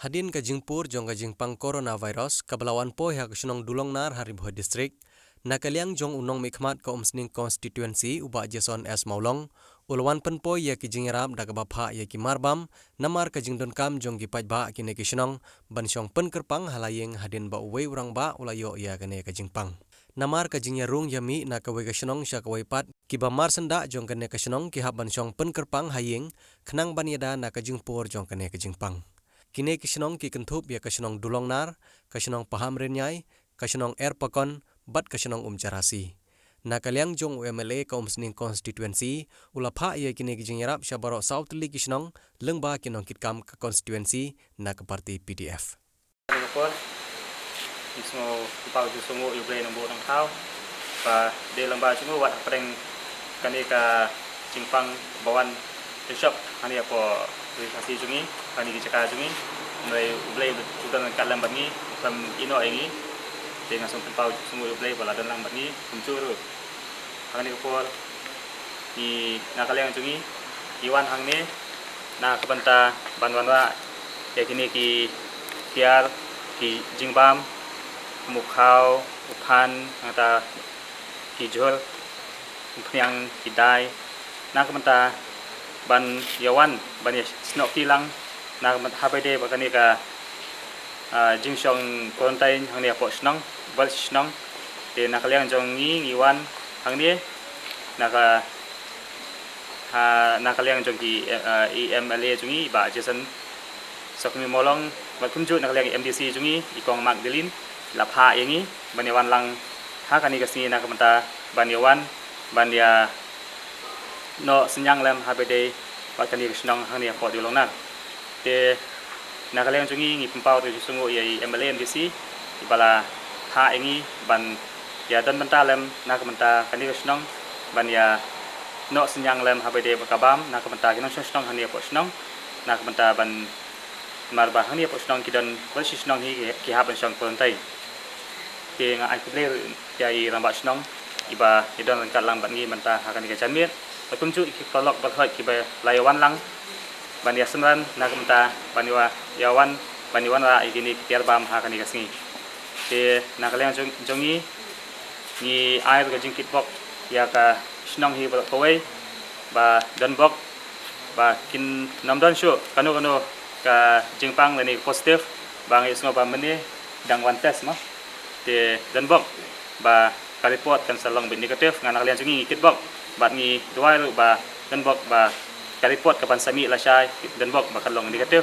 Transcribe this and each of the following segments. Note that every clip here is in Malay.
Hadin ka Jingpur jong ka Jingpang coronavirus kabelawan po ya kesenong Dulongnar Haribho district nakaliang jong unong mikmat ka umsning constituency uba Jason S Maulong ulwan penpo ya ki Jingrab da kabapha ya ki Marbam namar ka Jingdonkam jong ki pajba kine kesenong bansyong penkerpang halayeng hadin ba uwe urang ba ulayo ya kane ka Jingpang namar ka Jingyarung yami na kawe kesenong sya kawe pat ki bamar senda jong kane kesenong ki hab bansyong penkerpang hayeng khnang banyada na ka Jingpur jong kane ka Jingpang kini kesenong ki kentup ya kesenong Dulongnar, kesenong Paham Renyai, kesenong Erpakon, bat kesenong Carasi. Nakaliang jong UMLA ka umsning constituency, ulapha ya kini kijingyarap siya barok South League kesenong, lengba kinong kitkam ka constituency na ka parti PDF. Ismo upau ju sungu yuble nang bo nang tau pa de lamba sungu wat preng kani ka Jingpang bawan shop ani apo kasih jungi kani dicaka jungi mulai ublay udan kalam bangi kam ino engi dengan sung tempau sungu ublay bala dan lambat ni kumcuru kani ko ni nakaliang jungi iwan hang ni na kabanta banwanwa ya kini ki tiar ki Jingbam mukhau upan ata ki jol yang kidai na kabanta ban yawan ban snok kilang na habade bakani ka jingshong quarantine hang ni apo snong bal snong de nakaliang jong ngiwan hang ni naka nakaliang jong ki EMLA jungi ba Jason sakmi molong bakumju nakaliang MDC jungi ikong Magdalene lapha yangi ban yawan lang ha kani kasni nakamanta ban yawan ban ya no senyang lem habede bakal ni kesenong hang ni apo Dulongnar te nakaliang jungi ngi pempau tu sungu ye MLA MDC ibala ha engi ban ya dan mentalem nakamenta kani kesenong ban ya no senyang lem habede bakabam nakamenta kinong kesenong hang ni apo kesenong nakamenta ban marba hang ni apo kesenong kidan kesenong hi ki haban song kontai te nga ai kuble yai ramba kesenong iba idan kat lambat ngi menta hakani ka janmir kumju ki prolog bakhoi ki ba layawan lang ban ya semran na kumta baniwa yawan baniwan ra igini tiar bam ha kani kasngi te nakaliang jongi ni air ga jingkit bok ya ka snong hi ba kowai ba dan bok ba kin namdan shu kanu ka Jingpang leni positif bang isngo ba meni dang wan test ma te dan bok ba ka report kan salong bin negatif ngan nakaliang jongi kit bok bat ngi duai lu ba dan bok ba ka report ka pansami la syai dan bok ba kalong negatif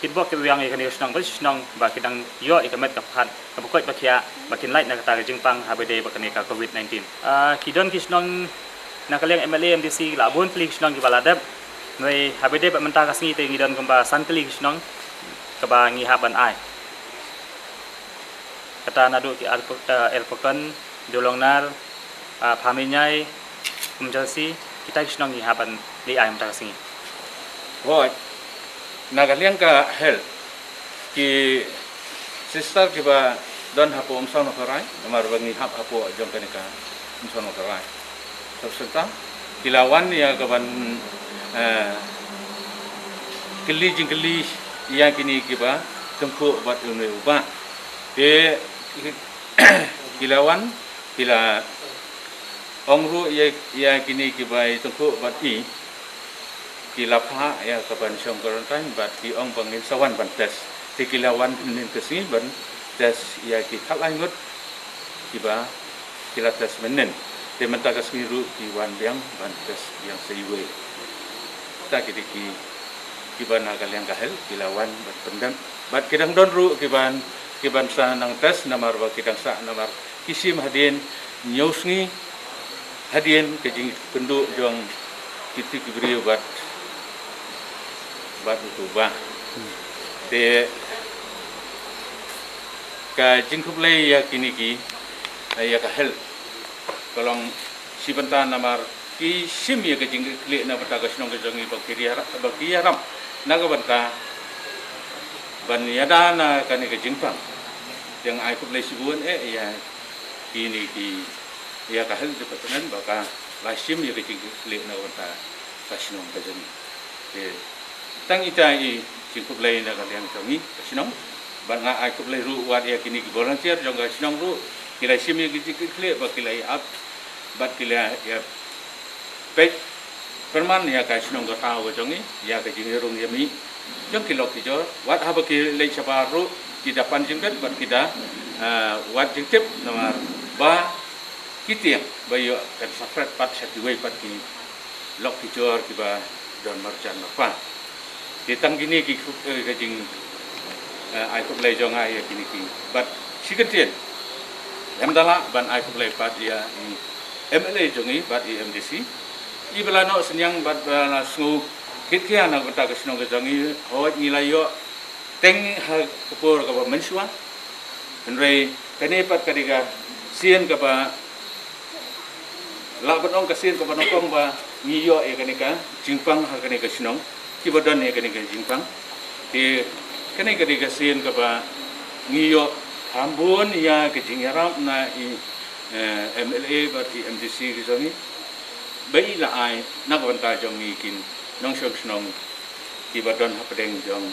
kit bok ke yang ikan snong ba snong ba kidang yo ikamet ka phat ka bukoi ba kya ba kin light na ka Jingpang habede ba kani ka COVID-19 kidon ki snong nakaliang MLA MDC la bon klik snong ki baladap noi habede ba menta kasngi te ngidon kamba san klik snong ka ba ngi haban ai kata nadu ki Erpakon Dulongnar Paminyai Carasi kita kesenong ni haban di ayam takasing. Woi, nakaliang ka hel ki sister ki ba don hapo umsong no karai, namar bangi hap hapo jong kanika umsong no karai. Serta kilawan ya kaban keli yang kini ki ba tempu buat unui uba. De kilawan kila ongru ya kini kibai tengku bati kilapha ya kaban syong karantan bati ong bangin sawan bantes tikilawan nin kesini ban tes ya ki khalai ngut kiba kilates menen te menta kasmiru kiwan yang bantes yang seiwe ta kidiki kiban nagal yang kahel kilawan bat pendam bat kidang donru kiban sa nang tes namar ba kidang sa namar kisim hadin nyausngi hadian ke penduk jong kita kiberi bat utubah te ka jingkuplay ya kini ki ya ka hel kolong si benta namar ki sim ya ke jingkli na bata ka snong ke jongi bakiri haram na ka benta ban yada na kani ke Jingpang yang ai kuplay sibuan ya kini ki ya kahel departemen baka lasim ya kecil klik na wanta kasinong kajen tang ita I jingkup lain na kaliang jongi sinong ban nga ai kup lai ru wat ya kini ki volunteer jong ga sinong ru kila simi ki kle ba kila up bat kila ya pek perman ya ka sinong ga ta wa jongi ya ka jing rung yami jong kilok ki jo wat ha ba ki lai chapa ru ki dapan jingkat bat kita wat jingtip nomor ba kitiang ba yo kan safrat pat satiwai pat ki lok ki jor ki ba don marjan apa ditang gini ki jing ai kup lai jong ai kini ki but siketien dala ban ai kup lai pat ya MLA jongi bat MDC I belano senyang bat bala sngu kitkia na kota kesnong jongi hot nilai yo teng ha kupur ka ba mensua henrei kani pat kadiga sien ka ba la batong ka sien ka ba nokong ba ngiyo e kani ka jingpang ha kani ka snong ki badan e kani ka jingpang ti kani kadiga sien ka ba ngiyo ambon ya ke jingyaram na I MLA bat MDC ki jongi bai la ai nak banta jong kin nong shong snong ki badon ha pedeng jong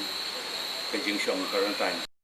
ke jing shong karantai